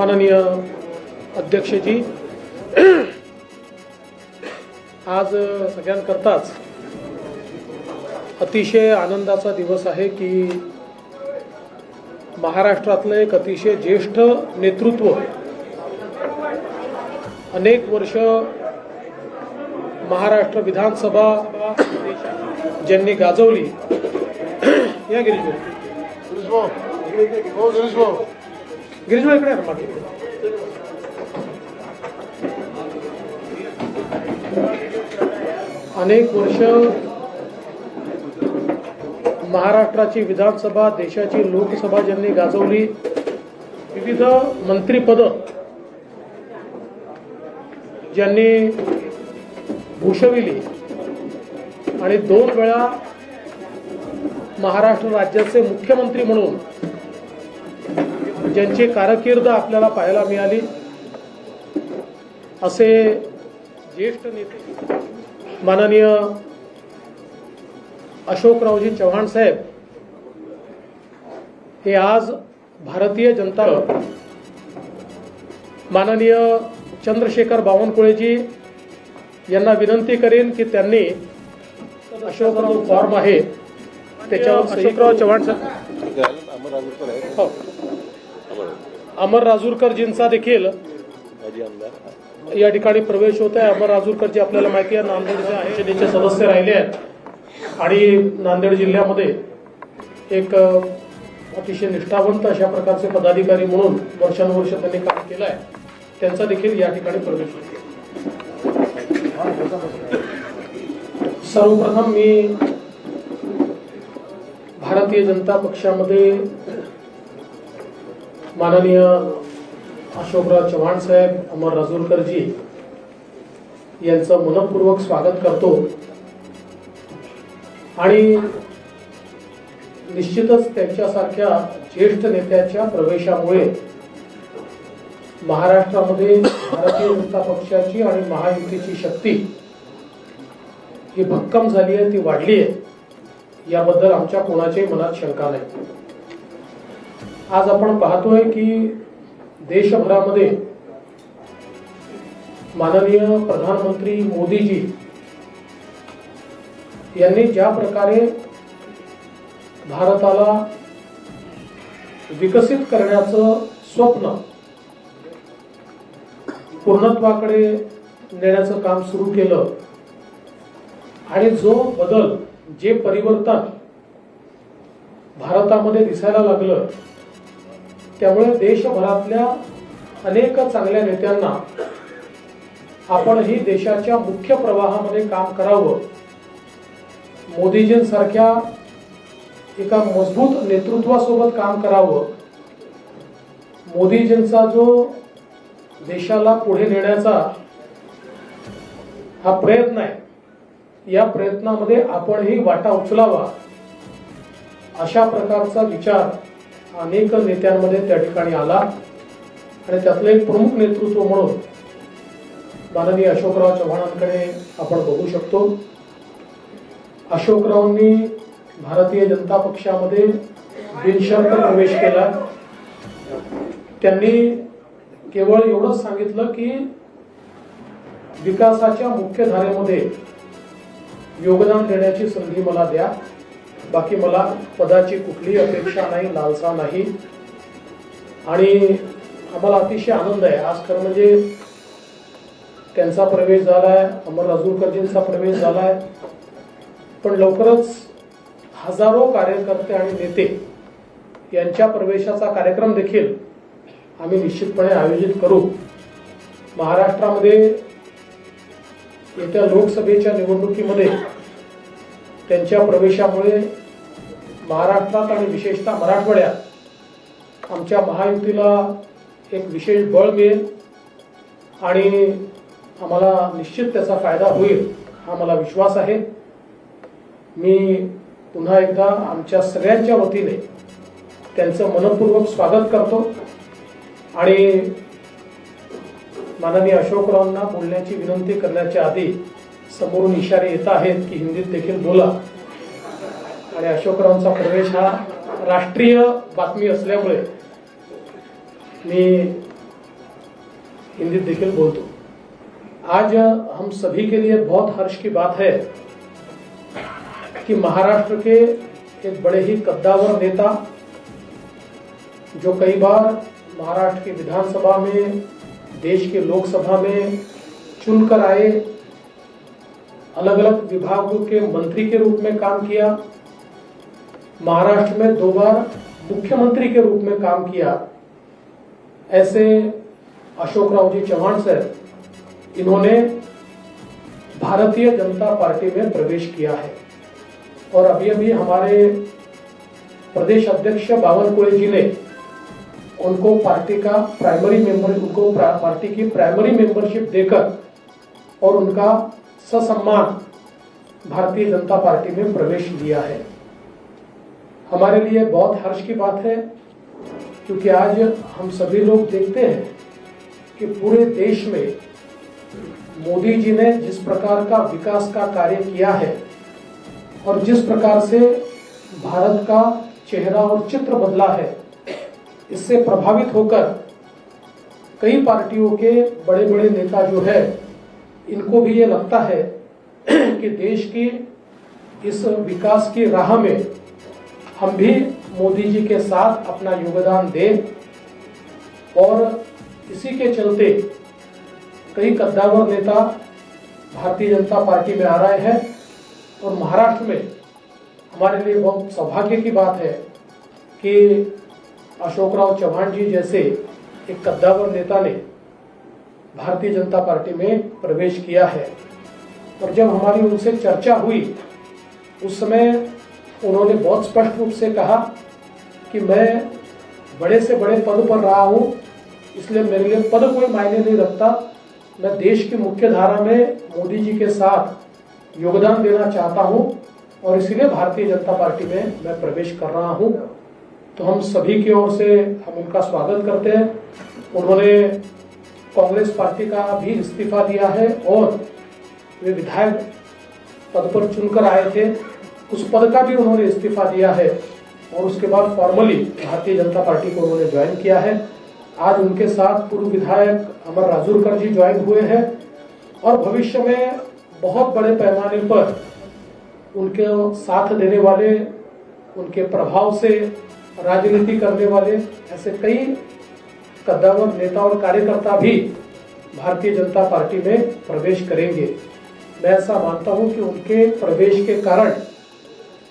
माननीय अध्यक्षजी, आज सगळ्यांकरताच अतिशय आनंदाचा दिवस आहे की महाराष्ट्रातलं एक अतिशय ज्येष्ठ नेतृत्व अनेक वर्ष महाराष्ट्र विधानसभा ज्यांनी गाजवली या गिरीश इकडे मागे अनेक वर्ष महाराष्ट्राची विधानसभा देशाची लोकसभा ज्यांनी गाजवली, विविध मंत्रिपद ज्यांनी भूषविली आणि 2 वेळा महाराष्ट्र राज्याचे मुख्यमंत्री म्हणून ज्यांची कारकीर्द आपल्याला पाहायला मिळाली, असे ज्येष्ठ नेते माननीय अशोकरावजी चव्हाण साहेब हे आज भारतीय जनता माननीय चंद्रशेखर बावनकुळेजी यांना विनंती करेन की त्यांनी अशोकराव फॉर्म आहे त्याच्यावर अशोकराव चव्हाण अमर राजूरकरजींचा देखील या ठिकाणी प्रवेश होत आहे। अमर राजूरकरजी आपल्याला माहिती आहे नांदेडचे आहे, सेनेचे सदस्य राहिले आहेत आणि नांदेड जिल्ह्यामध्ये एक अतिशय निष्ठावंत अशा प्रकारचे पदाधिकारी म्हणून वर्षानुवर्ष त्यांनी काम केलं आहे, त्यांचा देखील या ठिकाणी प्रवेश होतो। सर्वप्रथम मी भारतीय जनता पक्षामध्ये माननीय अशोकराव चव्हाण साहेब, अमर राजूरकरजी यांचं मनपूर्वक स्वागत करतो आणि निश्चितच त्यांच्यासारख्या ज्येष्ठ नेत्याच्या प्रवेशामुळे महाराष्ट्रामध्ये भारतीय जनता पक्षाची आणि महायुतीची शक्ती ही भक्कम झाली आहे, ती वाढली आहे, याबद्दल आमच्या कोणाच्याही मनात शंका नाही। आज आपण पाहतोय की देशभरामध्ये माननीय प्रधानमंत्री मोदीजी यांनी ज्या प्रकारे भारताला विकसित करण्याचं स्वप्न पूर्णत्वाकडे नेण्याचं काम सुरू केलं आणि जो बदल, जे परिवर्तन भारतामध्ये दिसायला लागलं, त्यामुळे देशभरातल्या अनेक चांगल्या नेत्यांना आपणही देशाच्या मुख्य प्रवाहामध्ये काम करावं, मोदीजींसारख्या एका मजबूत नेतृत्वासोबत काम करावं, मोदीजींचा जो देशाला पुढे नेण्याचा हा प्रयत्न आहे, या प्रयत्नामध्ये आपणही वाटा उचलावा, अशा प्रकारचा विचार अनेक नेत्यांमध्ये त्या ठिकाणी आला आणि त्यातलं एक प्रमुख नेतृत्व म्हणून माननीय अशोकराव चव्हाणांकडे आपण बघू शकतो। अशोकरावांनी भारतीय जनता पक्षामध्ये बिनशर्त प्रवेश केला। त्यांनी केवळ एवढंच सांगितलं की विकासाच्या मुख्य धारेमध्ये योगदान देण्याची संधी मला द्या, बाकी मला पदाची कुठली अपेक्षा नाही, लालसा नाही। आणि आम्हाला अतिशय आनंद आहे आज, खरं म्हणजे त्यांचा प्रवेश झालाय, अमर राजूरकरजींचा प्रवेश झालाय, पण लवकरच हजारो कार्यकर्ते आणि नेते यांच्या प्रवेशाचा कार्यक्रम देखील आम्ही निश्चितपणे आयोजित करू। महाराष्ट्रामध्ये येत्या लोकसभेच्या निवडणुकीमध्ये त्यांच्या प्रवेशामुळे महाराष्ट्रात आणि विशेषतः मराठवाड्यात आमच्या महायुतीला एक विशेष बळ मिळेल आणि आम्हाला निश्चित त्याचा फायदा होईल, हा मला विश्वास आहे। मी पुन्हा एकदा आमच्या सगळ्यांच्या वतीने त्यांचं मनपूर्वक स्वागत करतो आणि माननीय अशोकरावांना बोलण्याची विनंती करण्याच्या आधी समोरून इशारे येत आहेत की हिंदीत देखील बोला, आणि अशोकरावांचा प्रवेश हा राष्ट्रीय बातमी असल्यामुळे मी हिंदीत देखील बोलतो। आज हम सभी के लिए बहुत हर्ष की बात है कि महाराष्ट्र के एक बड़े ही कद्दावर नेता, जो कई बार महाराष्ट्र की विधानसभा में, देश के लोकसभा में चुनकर आए, अलग अलग विभागों के मंत्री के रूप में काम किया, महाराष्ट्र में 2 बार मुख्यमंत्री के रूप में काम किया, ऐसे अशोकराव जी चव्हाण सर, इन्होंने भारतीय जनता पार्टी में प्रवेश किया है। और अभी अभी हमारे प्रदेश अध्यक्ष बावनकुळे जी ने उनको पार्टी का प्राइमरी मेंबर, उनको पार्टी की प्राइमरी मेंबरशिप देकर और उनका ससम्मान भारतीय जनता पार्टी में प्रवेश लिया है। हमारे लिए बहुत हर्ष की बात है, क्योंकि आज हम सभी लोग देखते हैं कि पूरे देश में मोदी जी ने जिस प्रकार का विकास का कार्य किया है और जिस प्रकार से भारत का चेहरा और चित्र बदला है, इससे प्रभावित होकर कई पार्टियों के बड़े बड़े नेता जो है, इनको भी ये लगता है कि देश की इस विकास की राह में हम भी मोदी जी के साथ अपना योगदान दें। और इसी के चलते कई कद्दावर नेता भारतीय जनता पार्टी में आ रहे हैं। और महाराष्ट्र में हमारे लिए बहुत सौभाग्य की बात है कि अशोकराव चव्हाण जी जैसे एक कद्दावर नेता ने भारतीय जनता पार्टी में प्रवेश किया है। और जब हमारी उनसे चर्चा हुई, उस समय उन्होंने बहुत स्पष्ट रूप से कहा कि मैं बड़े से बड़े पद पर रहा हूं, इसलिए मेरे लिए पद कोई मायने नहीं रखता, मैं देश की मुख्य धारा में मोदी जी के साथ योगदान देना चाहता हूं और इसलिए भारतीय जनता पार्टी में मैं प्रवेश कर रहा हूं। तो हम सभी की ओर से हम उनका स्वागत करते हैं। उन्होंने कांग्रेस पार्टी का भी इस्तीफा दिया है और वे विधायक पद पर चुनकर आए थे, उस पद का भी उन्होंने इस्तीफा दिया है और उसके बाद फॉर्मली भारतीय जनता पार्टी को उन्होंने ज्वाइन किया है। आज उनके साथ पूर्व विधायक अमर राजूरकर जी ज्वाइन हुए हैं और भविष्य में बहुत बड़े पैमाने पर उनके साथ देने वाले, उनके प्रभाव से राजनीति करने वाले ऐसे कई कद्दावर नेता और कार्यकर्ता भी भारतीय जनता पार्टी में प्रवेश करेंगे। मैं ऐसा मानता हूं कि उनके प्रवेश के कारण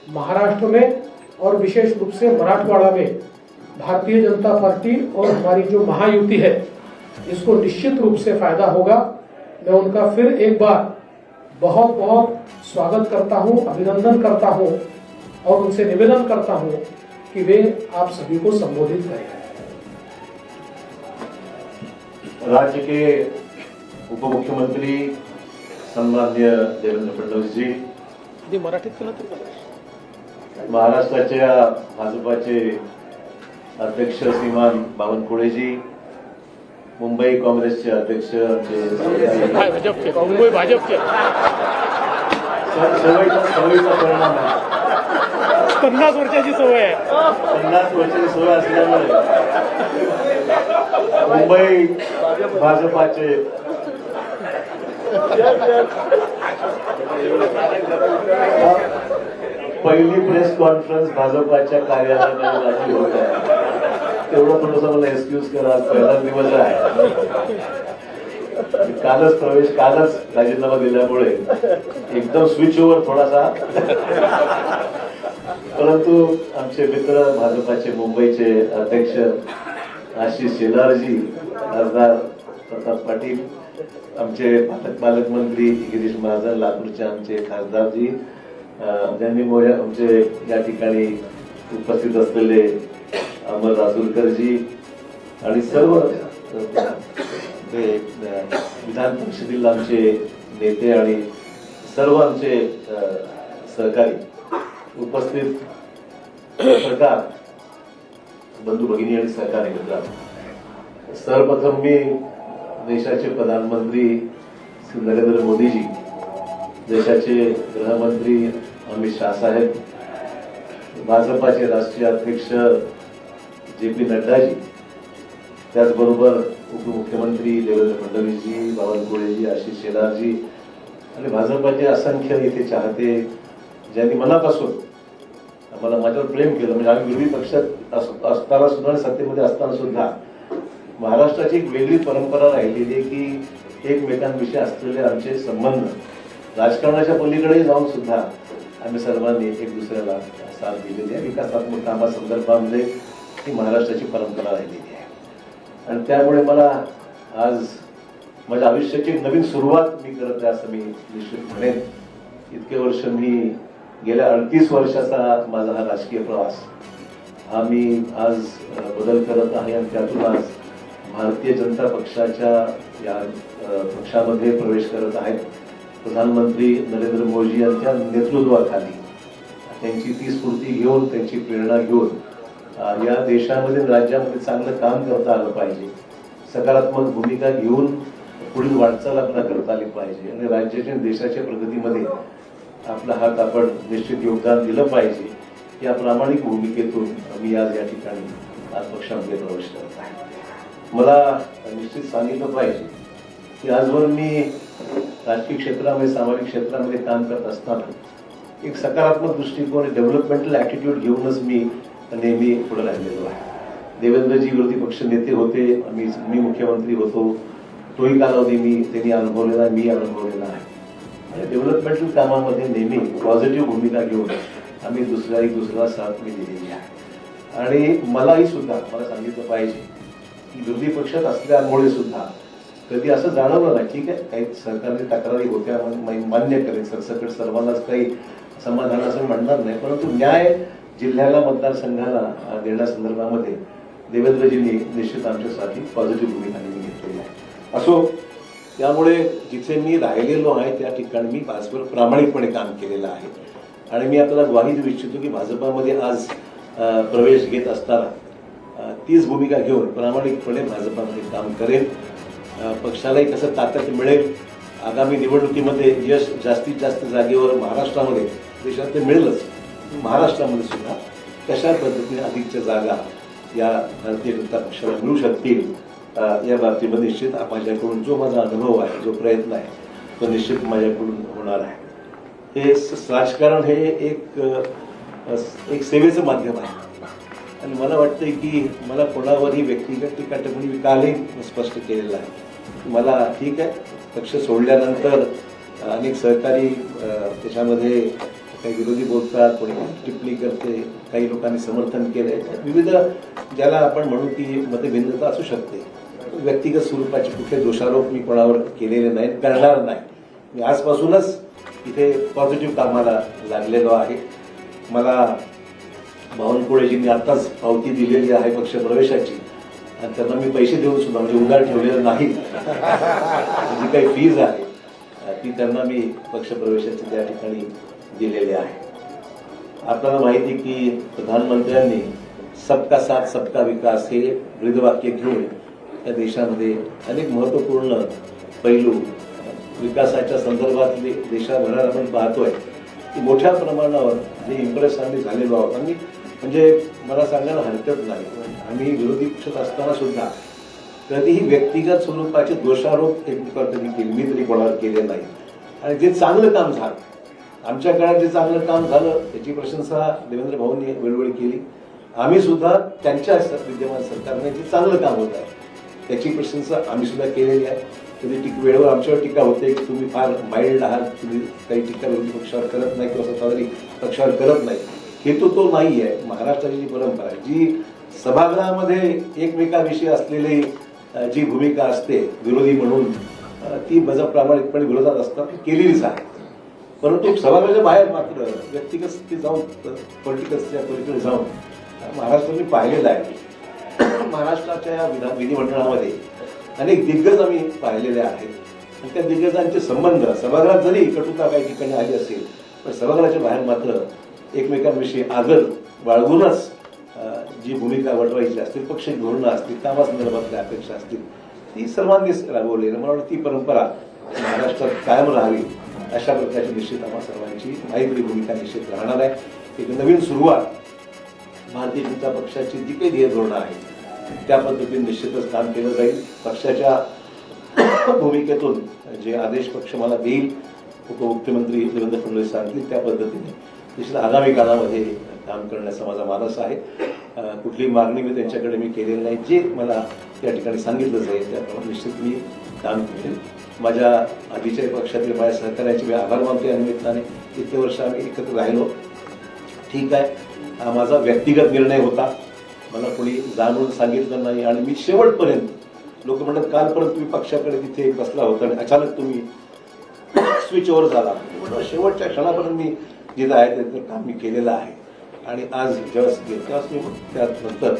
महाराष्ट्र में और विशेष रूप से मराठवाड़ा में भारतीय जनता पार्टी और हमारी जो महायुति है, इसको निश्चित रूप से फायदा होगा। मैं उनका फिर एक बार बहुत बहुत स्वागत करता हूं, अभिनंदन करता हूं और उनसे निवेदन करता हूं कि वे आप सभी को संबोधित करें। राज्य के उप मुख्यमंत्री सन्माननीय देवेंद्र फडणवीस जी, मराठीत केलं महाराष्ट्राच्या भाजपाचे अध्यक्ष श्रीमान बावनकुळे जी, मुंबई काँग्रेसचे अध्यक्ष मुंबई भाजपचे सवयीचा परिणाम आहे। 50 वर्षाची सवय आहे। 50 वर्षाची सवय असल्यामुळे मुंबई भाजपाचे पहिली प्रेस कॉन्फरन्स भाजपाच्या कार्यालयामध्ये होत आहे। तेवढं थोडंसं मला एक्सक्यूज करा, पहिला दिवस आहे, कालच राजीनामा दिल्यामुळे एकदम स्विच ओव्हर थोडासा, परंतु आमचे मित्र भाजपाचे मुंबईचे अध्यक्ष आशिष शेलारजी, खासदार प्रताप पाटील, आमचे पालकमंत्री गिरीश महाजन, लातूरचे आमचे खासदारजी, ज्यांनी आमचे या ठिकाणी उपस्थित असलेले अमर राजूरकरजी आणि सर्व विधान परिषदेतील आमचे नेते आणि सर्व आमचे सहकारी उपस्थित सरकार बंधू भगिनी आणि सहकारी मित्र, सर्वप्रथम मी देशाचे प्रधानमंत्री श्री नरेंद्र मोदीजी, देशाचे गृहमंत्री अमित शाह साहेब, भाजपाचे राष्ट्रीय अध्यक्ष जे पी नड्डाजी, त्याचबरोबर उपमुख्यमंत्री देवेंद्र फडणवीसजी, बावनकुळेजी, आशिष शेलारजी आणि भाजपचे असंख्य इथे चाहते ज्यांनी मनापासून मला माझ्यावर प्रेम केलं. म्हणजे आम्ही विरोधी पक्षात असताना सुद्धा आणि सत्तेमध्ये असताना सुद्धा महाराष्ट्राची एक वेगळी परंपरा राहिलेली आहे की एकमेकांविषयी असलेले आमचे संबंध राजकारणाच्या पलीकडे जाऊन सुद्धा आम्ही सर्वांनी एक दुसऱ्याला साथ दिलेली आहे. विकासात्मक कामासंदर्भामध्ये ही महाराष्ट्राची परंपरा राहिलेली आहे आणि त्यामुळे मला आज माझ्या आयुष्याची एक नवीन सुरुवात मी करत आहे असं मी निश्चित म्हणेन. इतके वर्ष मी गेल्या 38 वर्षाचा माझा हा राजकीय प्रवास हा मी आज बदल करत आहे आणि त्यातून आज भारतीय जनता पक्षाच्या या पक्षामध्ये प्रवेश करत आहेत. प्रधानमंत्री नरेंद्र मोदी यांच्या नेतृत्वाखाली त्यांची ती स्फूर्ती घेऊन त्यांची प्रेरणा घेऊन या देशामध्ये राज्यामध्ये चांगलं काम करता आलं पाहिजे. सकारात्मक भूमिका घेऊन पुढील वाटचाल आपल्याला करता आली पाहिजे आणि राज्याच्या देशाच्या प्रगतीमध्ये आपला हात आपण निश्चित योगदान दिलं पाहिजे. या प्रामाणिक भूमिकेतून मी आज या ठिकाणी आज पक्षामध्ये प्रवेश करत आहे. मला निश्चित सांगितलं पाहिजे की आजवर मी राजकीय क्षेत्रामध्ये सामाजिक क्षेत्रामध्ये काम करत असताना एक सकारात्मक दृष्टिकोन डेव्हलपमेंटल ॲटिट्यूड घेऊनच मी नेहमी पुढे राहिलेलो आहे. देवेंद्रजी विरोधी पक्ष नेते होते, मी मुख्यमंत्री होतो, तोही कालावधी त्यांनी अनुभवलेला आहे, मी अनुभवलेला आहे आणि डेव्हलपमेंटल कामामध्ये नेहमी पॉझिटिव्ह भूमिका घेऊन आम्ही दुसऱ्याला साथ मी दिलेली आहे. आणि मलाही सुद्धा मला सांगितलं पाहिजे की विरोधी पक्षात असल्यामुळे सुद्धा कधी असं जाणवलं नाही. ठीक आहे, काही सरकारने तक्रारी होत्या मान्य करेल, सरसकट सर्वांनाच काही समाधान असं म्हणणार नाही, परंतु न्याय जिल्ह्याला मतदारसंघाला देण्यासंदर्भामध्ये देवेंद्रजींनी निश्चित आमच्यासाठी पॉझिटिव्ह भूमिका घेतलेली आहे. असो, त्यामुळे जिथे मी राहिलेलो आहे त्या ठिकाणी मी आजवर प्रामाणिकपणे काम केलेलं आहे आणि मी आपल्याला ग्वाही देऊ इच्छितो की भाजपामध्ये आज प्रवेश घेत असताना तीच भूमिका घेऊन प्रामाणिकपणे भाजपामध्ये काम करेल. पक्षालाही कसं ताकद मिळेल, आगामी निवडणुकीमध्ये यश जास्तीत जास्त जागेवर महाराष्ट्रामध्ये देशात ते मिळेलच, महाराष्ट्रामध्ये सुद्धा कशा पद्धतीने अधिकच्या जागा या भारतीय जनता पक्षाला मिळू शकतील या बाबतीमध्ये निश्चित माझ्याकडून जो माझा अनुभव आहे, जो प्रयत्न आहे तो निश्चित माझ्याकडून होणार आहे. हे राजकारण हे एक सेवेचं माध्यम आहे आणि मला वाटतंय की मला कोणावरही व्यक्तिगत टीका टिप्पणी कालही स्पष्ट केलेलं आहे. मला ठीक आहे, पक्ष सोडल्यानंतर अनेक सहकारी त्याच्यामध्ये काही विरोधी बोलतात, कोणी टिप्पणी करते, काही लोकांनी समर्थन केलंय, विविध ज्याला आपण म्हणू की मतभिन्नता असू शकते. व्यक्तिगत स्वरूपाचे कुठले दोषारोप मी कोणावर केलेले नाहीत, करणार नाही. मी आजपासूनच इथे पॉझिटिव्ह कामाला लागलेलो आहे. मला बावनकुळेजींनी आताच पावती दिलेली आहे पक्ष प्रवेशाची आणि त्यांना मी पैसे देऊन सुद्धा म्हणजे उधार ठेवलेलं नाही. जी काही फीज आहे ती त्यांना मी पक्ष प्रवेशाची त्या ठिकाणी दिलेली आहे. आपल्याला माहिती की प्रधानमंत्र्यांनी सबका साथ सबका विकास हे ब्रीदवाक्य घेऊन या देशामध्ये अनेक महत्त्वपूर्ण पैलू विकासाच्या संदर्भातले देशाभरात आपण पाहतोय की मोठ्या प्रमाणावर जे इम्प्रेस आम्ही झालेलो आहोत. आम्ही म्हणजे मला सांगायला हरकत नाही, आम्ही विरोधी पक्षात असताना सुद्धा कधीही व्यक्तिगत स्वरूपाचे दोषारोप एकमेकांवर कधी केले, मी तरी कोणावर केले नाही. आणि जे चांगलं काम झालं, आमच्या काळात जे चांगलं काम झालं त्याची प्रशंसा देवेंद्र भाऊंनी वेळोवेळी केली. आम्ही सुद्धा त्यांच्या विद्यमान सरकारने जे चांगलं काम होत आहे त्याची प्रशंसा आम्ही सुद्धा केलेली आहे. कधी वेळेवर आमच्यावर टीका होते की तुम्ही फार माइल्ड आहात, तुम्ही काही टीका विरोधी पक्षावर करत नाही किंवा सत्ताधारी पक्षावर करत नाही. हेतू तो नाही आहे. महाराष्ट्राची जी परंपरा आहे, जी सभागृहामध्ये एकमेकाविषयी असलेली जी भूमिका असते विरोधी म्हणून ती प्रामाणिकपणे विरोधात असताना केलेलीच आहे. परंतु सभागृहाच्या बाहेर मात्र व्यक्तिगत जाऊन पॉलिटिकलच्या पलीकडे जाऊन महाराष्ट्राने पाहिलेलं आहे. महाराष्ट्राच्या विधिमंडळामध्ये अनेक दिग्गज आम्ही पाहिलेले आहेत आणि त्या दिग्गजांचे संबंध सभागृहात जरी कटुता काही ठिकाणी आली असेल पण सभागृहाच्या बाहेर मात्र एकमेकांविषयी आदर बाळगूनच जी भूमिका वटवायची असतील, पक्ष धोरणं असतील, कामासंदर्भातल्या अपेक्षा असतील ती सर्वांनीच राबवलेली. मला वाटतं ती परंपरा महाराष्ट्रात कायम राहावी अशा प्रकारची निश्चित आम्हा सर्वांची माहिती भूमिका निश्चित राहणार आहे. एक नवीन सुरुवात भारतीय जनता पक्षाची जी काही ध्येय धोरणं आहेत त्या पद्धतीने निश्चितच काम केलं जाईल. पक्षाच्या भूमिकेतून जे आदेश पक्ष मला देईल, उपमुख्यमंत्री देवेंद्र फडणवीस सांगतील त्या पद्धतीने निश्चित आगामी काळामध्ये काम करण्याचा माझा मानस आहे. कुठलीही मागणी मी त्यांच्याकडे केलेली नाही. जे मला त्या ठिकाणी सांगितलं जाईल त्याप्रमाणे निश्चित मी काम करेन. माझ्या आधीच्या पक्षातील माझ्या सहकार्याचे मी आभार मानतो. या निमित्ताने इतके वर्ष आम्ही एकत्र राहिलो. ठीक आहे, हा माझा व्यक्तिगत निर्णय होता. मला कोणी जाणून सांगितलं नाही आणि मी शेवटपर्यंत लोक म्हणतात कालपर्यंत तुम्ही पक्षाकडे तिथे बसला होता आणि अचानक तुम्ही स्विच ओव्हर झाला. शेवटच्या क्षणापर्यंत मी जिथं आहे त्याचं काम मी केलेलं आहे आणि आज जेव्हा मी त्यानंतर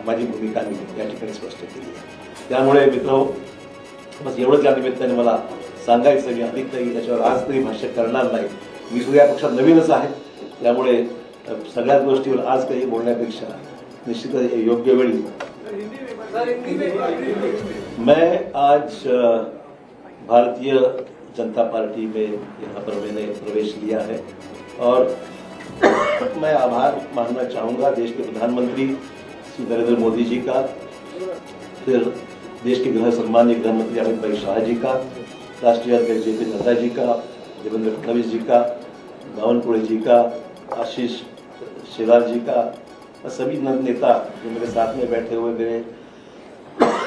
माझी भूमिका मी या ठिकाणी स्पष्ट केली आहे. त्यामुळे मित्र बस एवढंच या निमित्ताने मला सांगायचं. मी अधिक काही याच्यावर आज तरी भाष्य करणार नाही. मी सुद्धा या पक्षात नवीनच आहे. त्यामुळे सगळ्याच गोष्टीवर आज काही बोलण्यापेक्षा निश्चितच योग्य वेळी मैं आज भारतीय जनता पार्टी में यहाँ पर मैंने प्रवेश लिया है और मैं आभार मानना चाहूँगा देश के प्रधानमंत्री श्री नरेंद्र मोदी जी का, फिर देश के गृह सम्मानीय गृह मंत्री अमित भाई शाह जी का, राष्ट्रीय अध्यक्ष JP नड्डा जी का, देवेंद्र फडणवीस जी का, बावनकुळे जी का, आशीष शेलार जी का, सभी नेता जो मेरे साथ में बैठे हुए, मेरे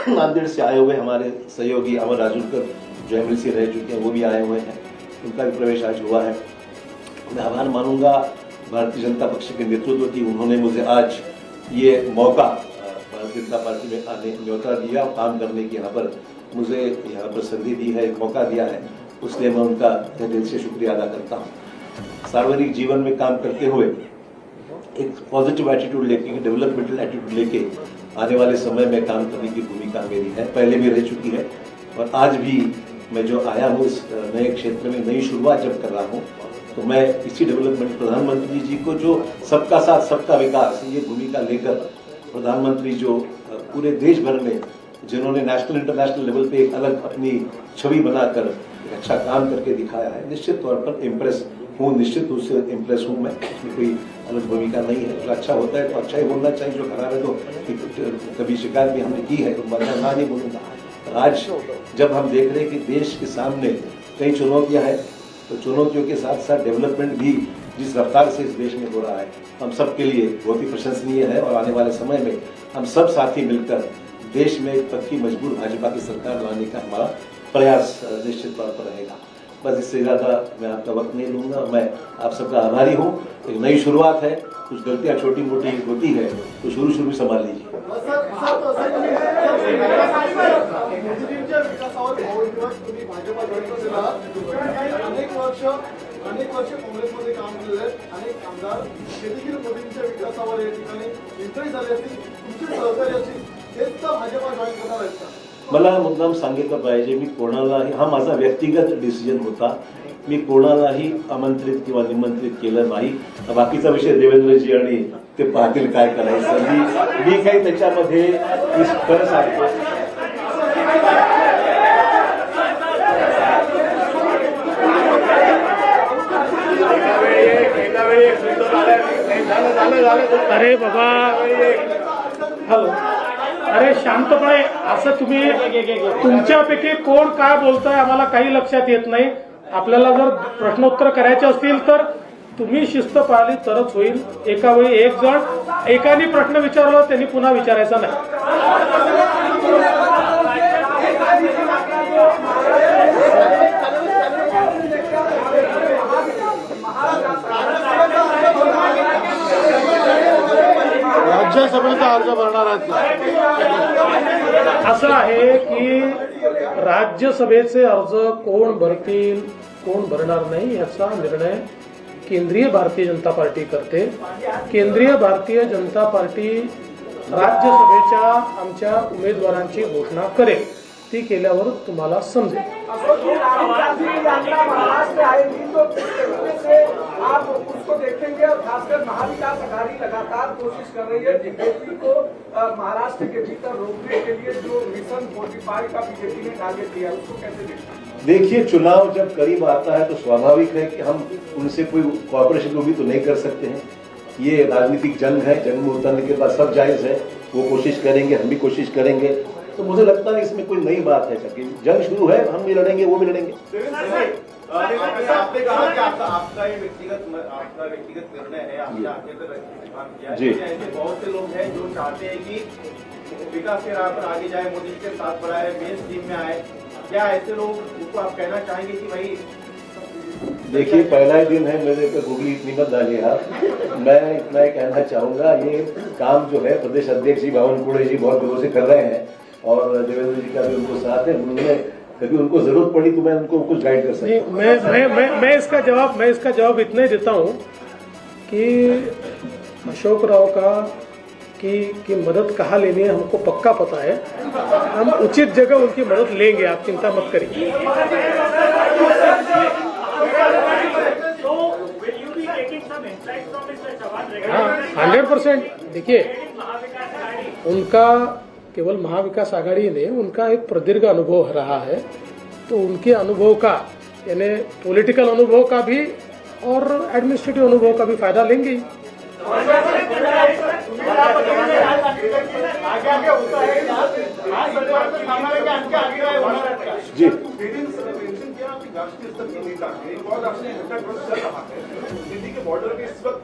नांदेड़ से आए हुए हमारे सहयोगी अमर राजूरकर जो MLC रह चुके हैं वो भी आए हुए हैं, उनका भी प्रवेश आज हुआ है. मैं आभार मानूंगा भारतीय जनता पक्ष के नेतृत्व की. उन्होंने मुझे आज ये मौका भारतीय जनता पार्टी में आने न्योता दिया, काम करने की यहाँ पर मुझे यहाँ पर संधि दी है, एक मौका दिया है, उसलिए मैं उनका दिल से शुक्रिया अदा करता हूँ. सार्वजनिक जीवन में काम करते हुए एक पॉजिटिव एटीट्यूड लेके, डेवलपमेंटल एटीट्यूड लेके आने वाले समय में काम करने की भूमिका मेरी है, पहले भी रह चुकी है और आज भी मैं जो आया हूँ इस नए क्षेत्र में नई शुरुआत जब कर रहा हूँ तो मैं इसी डेवलपमेंट प्रधानमंत्री जी को जो सबका साथ सबका विकास ये भूमिका लेकर प्रधानमंत्री जो पूरे देश भर में जिन्होंने नेशनल इंटरनेशनल लेवल पे एक अलग अपनी छवि बनाकर अच्छा काम करके दिखाया है, निश्चित तौर पर इम्प्रेस हूँ, निश्चित रूप से इम्प्रेस हूँ मैं. इसमें कोई अलग भूमिका नहीं है. जो अच्छा होता है तो अच्छा ही बोलना चाहिए, जो खराब है तो कभी शिकायत भी हमने की है तो मैं ना नहीं बोलूँगा. आज जब हम देख रहे हैं कि देश के सामने कई चुनौतियां हैं तो चुनौतियों के साथ साथ डेवलपमेंट भी जिस रफ्तार से इस देश में हो रहा है हम सब के लिए बहुत ही प्रशंसनीय है और आने वाले समय में हम सब साथी मिलकर देश में एक पक्की मजबूत भाजपा की सरकार लाने का हमारा प्रयास निश्चित तौर पर रहेगा. बस इससे ज़्यादा मैं आपका वक्त नहीं लूँगा. मैं आप सबका आभारी हूँ. एक नई शुरुआत है, कुछ गलतियाँ छोटी मोटी होती है तो शुरू में संभाल लीजिए. अनेक वर्ष काँग्रेसमध्ये काम केलेलं आहे. अनेक आमदार हे देखील मोदींच्या विकासावर या ठिकाणी इंटरेस्ट झाले असतील, तुमचे सहकारी असतील, तेच तर भाजपा जॉईन करणार आहेत का? मला मुद्दाम सांगितलं पाहिजे, मी कोणालाही, हा माझा व्यक्तिगत डिसिजन होता, मी कोणालाही आमंत्रित किंवा निमंत्रित केलं नाही. बाकीचा विषय देवेंद्रजी आणि ते पाहतील काय करायचं. मी काही त्याच्यामध्ये खरं सांगतो. अरे बाबा, हॅलो, अरे शांतपणे असं तुम्ही, तुमच्यापैकी कोण काय बोलताय आम्हाला काही लक्षात येत नाही. आपल्याला जर प्रश्नोत्तर करायचे असतील तर तुम्ही शिस्त पाळली तरच होईल. एका वेळी एक जण एकाने प्रश्न विचारला त्यांनी पुन्हा विचारायचा नाही. राज्यसभेचा अर्ज भरणार आहेत. असं आहे की राज्यसभेचे अर्ज कोण भरतील कोण भरणार नाही याचा निर्णय केंद्रीय भारतीय जनता पार्टी करते. केंद्रीय भारतीय जनता पार्टी राज्यसभेच्या आमच्या उमेदवारांची घोषणा करेल. ती केल्यावर तुम्हाला समजेल. महाराष्ट्र आएगी तो से आप उसको देखेंगे और खासकर महाविकास अघाड़ी लगातार कोशिश कर रही है बीजेपी को महाराष्ट्र के भीतर रोकने के लिए. जो मिशन 45 का बीजेपी ने टारगेट दिया उसको कैसे देखते हैं? देखिए, चुनाव जब करीब आता है तो स्वाभाविक है कि हम उनसे कोई कॉर्पोरेशन को भी तो नहीं कर सकते हैं. ये राजनीतिक जंग है, जंग में उतरने के बाद सब जायज है. वो कोशिश करेंगे, हम भी कोशिश करेंगे। तो मुझे लगता नहीं इसमें कोई नई बात है करके। जंग शुरू है, हम भी लड़ेंगे, वो भी लड़ेंगे। आपने कहा कि आपका ये व्यक्तिगत निर्णय है, आपने आगे पर काम किया है। जी। ऐसे बहुत से लोग हैं जो चाहते हैं कि विकास के राह पर आगे जाए, मोदी जी के साथ बढ़ाए, मेन स्ट्रीम में आए। क्या ऐसे लोग उनको आप कहना चाहेंगे कि भाई देखिए, पहला ही दिन है, मेरे पे गूगली इतनी मत डालिए आप। मैं इतना ही कहना चाहूंगा, ये काम जो है प्रदेश अध्यक्ष जी बावनकुळे जी बहुत दिनों से कर रहे हैं और देवेंद्र जी का भी उनको साथ है। उन्होंने कभी उनको जरूरत पड़ी तो मैं उनको कुछ गाइड कर सकता हूँ। मैं इसका जवाब इतना ही देता हूँ कि अशोक राव की मदद कहाँ लेनी है हमको पक्का पता है। हम उचित जगह उनकी मदद लेंगे, आप चिंता मत करिए। हाँ, 100%। देखिए, उनका केवल महाविकास आघाड़ी ने उनका एक प्रदीर्घ अनुभव रहा है, तो उनके अनुभव का यानी पॉलिटिकल अनुभव का भी और एडमिनिस्ट्रेटिव अनुभव का भी फायदा लेंगे। जी, राष्ट्रीय स्तर के नेता है, एक और राष्ट्रीय घटनाक्रम चल रहा है। दिल्ली के बॉर्डर पे इस वक्त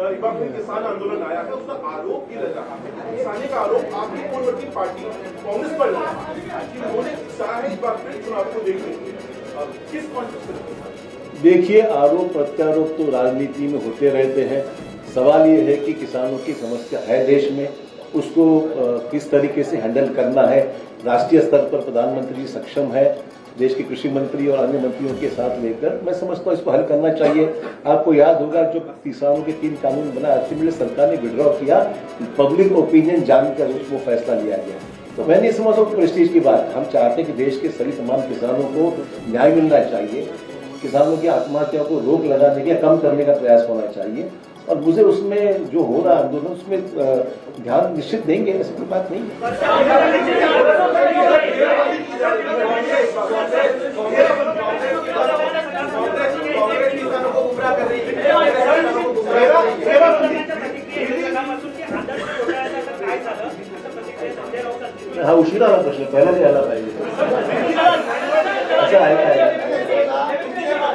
रिपब्लिक किसान आंदोलन आया है, उसका आरोप भी लग रहा है, किसानी का आरोप आपकी पूर्ववर्ती पार्टी कांग्रेस पर लगा है कि उन्होंने चाहा है इस बार फिर चुनाव को देखने के लिए। किस कॉन्टेक्स्ट में? देखिए, आरोप प्रत्यारोप तो राजनीति में होते रहते हैं। सवाल ये है कि किसानों की समस्या है देश में, उसको किस तरीके से हैंडल करना है। राष्ट्रीय स्तर पर प्रधानमंत्री सक्षम है, देश के कृषि मंत्री और अन्य मंत्रियों के साथ लेकर मैं समझता हूँ इसको हल करना चाहिए। आपको याद होगा जो किसानों के 3 कानून बना, अल्टीमेटली सरकार ने विड्रॉ किया, पब्लिक ओपिनियन जानकर वो फैसला लिया गया। तो मैं नहीं समझता प्रेस्टीज की बात। हम चाहते हैं कि देश के सभी तमाम किसानों को न्याय मिलना चाहिए, किसानों की आत्महत्या को रोक लगाने या कम करने का प्रयास होना चाहिए। और मुझे उसमें जो हो रहा आंदोलन उसमें ध्यान निश्चित देंगे, ऐसी कोई बात नहीं। हा उशीर आला प्रश्न, पहिला नाही आला पाहिजे। असं आहे काय?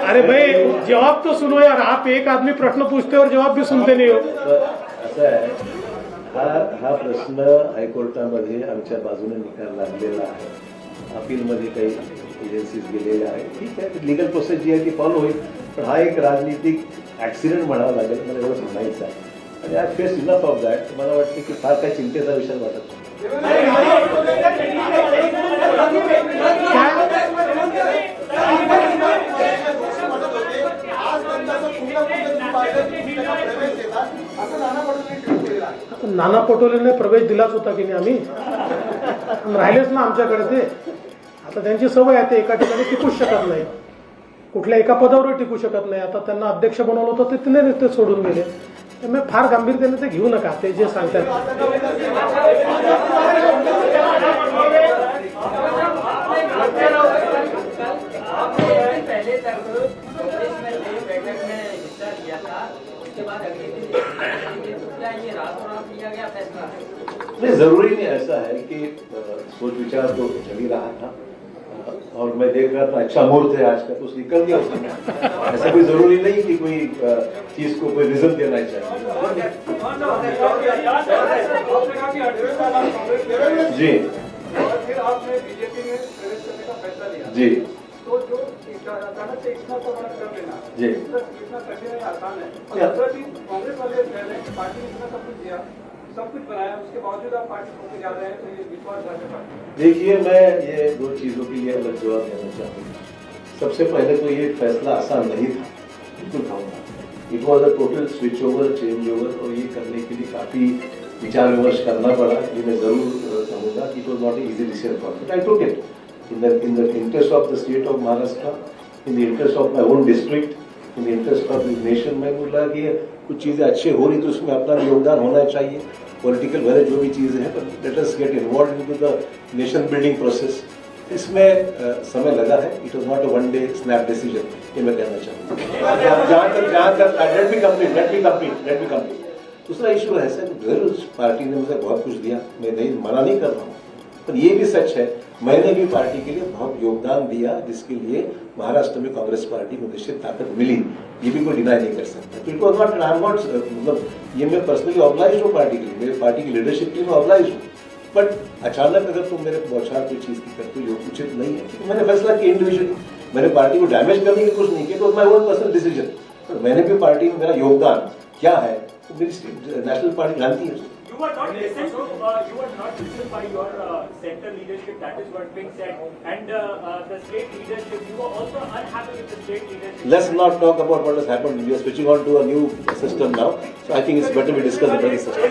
अरे भाई, जवाब तो सुनो यार। आप एक आदमी प्रश्न पूछते हो और जवाब भी सुनते नहीं हो। असं आहे, हा प्रश्न हायकोर्टामध्ये आमच्या बाजूने निकाल लागलेला आहे, अपीलमध्ये काही एजन्सीज गेलेल्या आहेत। ठीक आहे, लिगल प्रोसेस जी आहे ती फॉलो होईल, पण हा एक राजनीतिक ऍक्सिडेंट म्हणावा लागेल, मला एवढं म्हणायचं आहे। आणि I face enough of that. मला वाटतं की फार काही चिंतेचा विषय वाटत नाही। नाना पटोलेने प्रवेश दिलाच होता की नाही आम्ही, राहिलेच ना आमच्याकडे ते। आता त्यांची सवय आहे, ते एका ठिकाणी टिकूच शकत नाही, कुठल्या एका पदावर टिकू शकत नाही। आता त्यांना अध्यक्ष बनवलं होतं, ते सोडून गेले। त्यामुळे फार गांभीर्याने ते घेऊ नका, ते जे सांगतात। नहीं, जरूरी नहीं ऐसा है कि सोच विचार तो चल ही रहा था और मैं देख रहा था अच्छा मुहूर्त है आज का, तो निकल गया उसमें। ऐसा कोई जरूरी नहीं कि कोई चीज को कोई रिजल्ट देना चाहिए। जी फिर आपने बीजेपी में प्रवेश करने का फैसला लिया जी, तो जो अचानक से इतना कर लेना जी, इतना कठिन है, आसान है। और दूसरा चीज, कांग्रेस वाले कह रहे हैं पार्टी ने इतना सब कुछ दिया, सब कुछ बनाया, उसके बावजूद आप पार्टी छोड़ने जा रहे हैं, तो ये विश्वासघात है। देखिए, मैं ये 2 चीजों के लिए अलग जवाब देना चाहूँगा। सबसे पहले तो ये फैसला आसान नहीं था, बिल्कुल कहूँगा। It was a total switch over, change over, और ये करने के लिए काफी विचार विमर्श करना पड़ा। ये मैं जरूर कहूँगा कि it was not easy decision for me. I took it in the interest of the state of Maharashtra, in the interest of my own district, in the interest of the nation। मैं बोला कि कुछ चीज़ें अच्छे हो रही तो उसमें अपना योगदान होना चाहिए, पॉलिटिकल भले जो भी चीज़ें हैं, but let us get involved into the nation building process। इसमें समय लगा है, it was not a one day snap decision, ये मैं कहना चाहूँगा। जहाँ तक let me complete। दूसरा इशू है सर, जरूर पार्टी ने मुझे बहुत कुछ दिया, मैं नहीं मना नहीं कर रहा हूँ, पर ये भी सच है मैंने भी पार्टी के लिए बहुत योगदान दिया, जिसके लिए महाराष्ट्र में कांग्रेस पार्टी को निश्चित ताकत मिली, ये भी कोई डिनाई नहीं कर सकता। बिल्कुल मतलब ये मैं पर्सनली ऑब्लाइज हूँ पार्टी के लिए, मेरे पार्टी की लीडरशिप के लिए मैं ऑब्लाइज हूँ, बट अचानक अगर तुम मेरे बौछार कोई चीज की करते हो जो उचित नहीं है, क्योंकि मैंने फैसला किया इंडिविजुअली, मैंने पार्टी को डैमेज करने की कुछ नहीं किया, तो माई ओन पर्सनल डिसीजन, पर मैंने भी पार्टी में मेरा योगदान क्या है तो मेरी नेशनल पार्टी जानती है। You were not listened by your center leadership. That is what being said, and the state leadership. You were also unhappy with the state leadership. Let's not talk about what has happened. We are switching on to a new system now, so I think it's better we discuss the present system.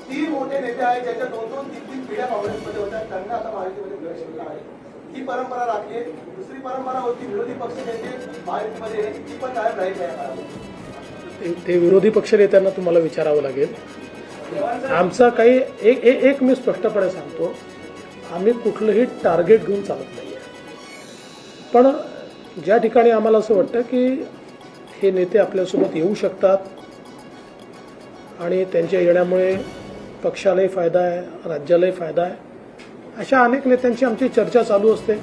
तीन मोठे नेते आहेत ज्याच्या दोन दोन तीन तीन पिढ्या काँग्रेसमध्ये होत्या, त्यांना आता महायुतीमध्ये प्रवेश केला आहे। ही परंपरा राखली आहे। दुसरी परंपरा होती विरोधी पक्ष नेते महायुतीमध्ये येण्याची, ती पण कायम राहील आहे। ते विरोधी पक्षनेत्यांना तुम्हाला विचारावं लागेल। आमचा काही एक मी स्पष्टपणे सांगतो, आम्ही कुठलंही टार्गेट घेऊन चालत नाही आहे, पण ज्या ठिकाणी आम्हाला असं वाटतं की हे नेते आपल्यासोबत येऊ शकतात आणि त्यांच्या येण्यामुळे पक्षालाही फायदा आहे, राज्यालाही फायदा आहे, अशा अनेक नेत्यांची आमची चर्चा चालू असते।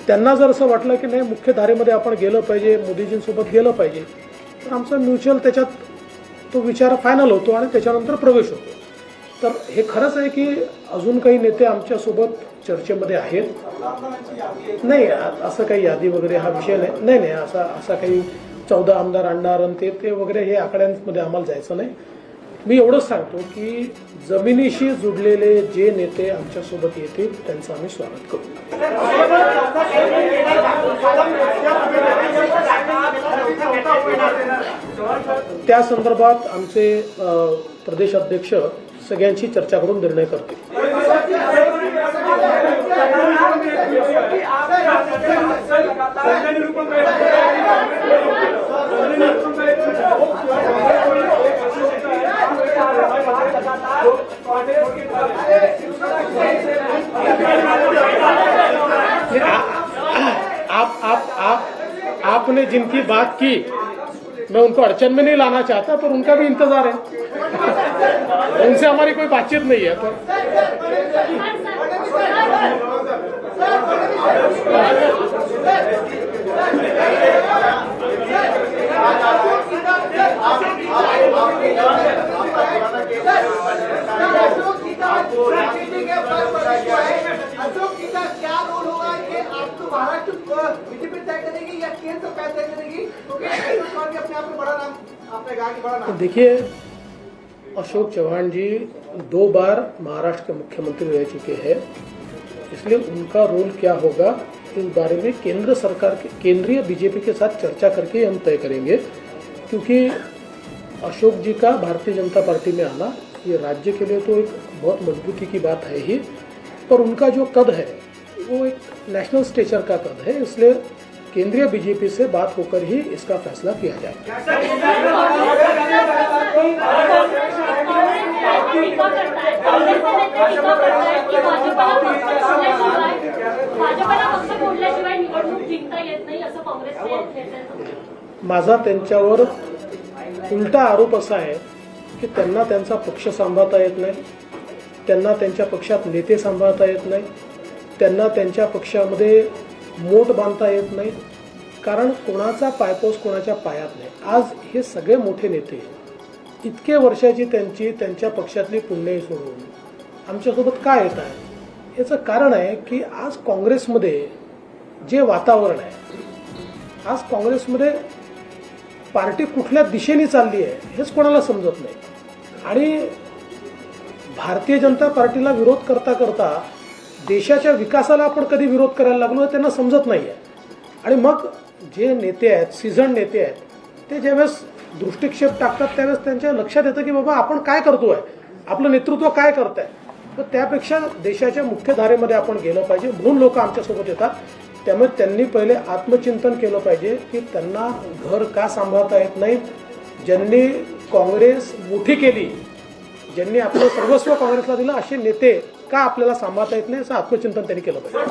त्यांना जर असं वाटलं की नाही मुख्य धारेमध्ये आपण गेलं पाहिजे, मोदीजींसोबत गेलं पाहिजे, तर आमचा म्युच्युअल त्याच्यात तो विचार फायनल होतो आणि त्याच्यानंतर प्रवेश होतो। तर हे खरंच आहे की अजून काही नेते आमच्यासोबत चर्चेमध्ये आहेत। नाही असं काही यादी वगैरे हा विषय नाही, नाही असा काही 14 आमदार आणणार आणि ते वगैरे हे आकड्यांमध्ये आम्हाला जायचं नाही। मी एवढंच सांगतो की जमिनीशी जुडलेले जे नेते आमच्यासोबत येतील त्यांचं आम्ही स्वागत करू। त्या संदर्भात आमचे प्रदेश अध्यक्ष सगळ्यांची चर्चा करून निर्णय करतील। आपने जिनकी बात की मैं उनको अड़चन में नहीं लाना चाहता, पर उनका भी इंतजार है, उनसे हमारी कोई बातचीत नहीं है। तो अशोक जी का क्या रोल होगा कि आपको महाराष्ट्र बीजेपी तय करेगी या केंद्र तय करेगी, क्योंकि अपने आप में बड़ा नाम आपने कहा कि बड़ा नाम। देखिए, अशोक चौहान जी 2 बार महाराष्ट्र के मुख्यमंत्री रह चुके हैं, इसलिए उनका रोल क्या होगा इस बारे में केंद्र सरकार के केंद्रीय बीजेपी के साथ चर्चा करके हम तय करेंगे, क्योंकि अशोक जी का भारतीय जनता पार्टी में आना ये राज्य के लिए तो एक बहुत मजबूती की बात है ही, पर उनका जो कद है वो एक नेशनल स्टेचर का कद है, इसलिए केंद्रीय बीजेपी से बात होकर ही इसका फैसला किया जाएगा। माझा त्यांच्यावर उलटा आरोप असा आहे की त्यांना त्यांचा पक्ष सांभाळता येत नाही, त्यांना त्यांच्या पक्षात नेते सांभाळता येत नाही, त्यांना त्यांच्या पक्षामध्ये मोठ बांधता येत नाही, कारण कोणाचा पायपोस कोणाच्या पायात नाही। आज हे सगळे मोठे नेते इतके वर्षाची त्यांच्या पक्षातली पुण्याई सोडून आमच्यासोबत का येत आहे, याचं कारण आहे की आज काँग्रेसमध्ये जे वातावरण आहे, आज काँग्रेसमध्ये पार्टी कुठल्या दिशेने चालली आहे हेच कोणाला समजत नाही, आणि भारतीय जनता पार्टीला विरोध करता करता देशाच्या विकासाला आपण कधी विरोध करायला लागलो त्यांना समजत नाही आहे। आणि मग जे नेते आहेत, सीझन नेते आहेत, ते ज्यावेळेस दृष्टिक्षेप टाकतात त्यावेळेस त्यांच्या लक्षात येतं की बाबा आपण काय करतोय, आपलं नेतृत्व काय करतंय, तर त्यापेक्षा देशाच्या मुख्य धारेमध्ये आपण गेलं पाहिजे, म्हणून लोक आमच्यासोबत येतात। त्यामुळे त्यांनी पहिले आत्मचिंतन केलं पाहिजे की त्यांना घर का सांभाळता येत नाही, ज्यांनी काँग्रेस मोठी केली, ज्यांनी आपलं सर्वस्व काँग्रेसला दिलं, असे नेते का आपल्याला सांभाळता येत नाही, असं आत्मचिंतन त्यांनी केलं पाहिजे।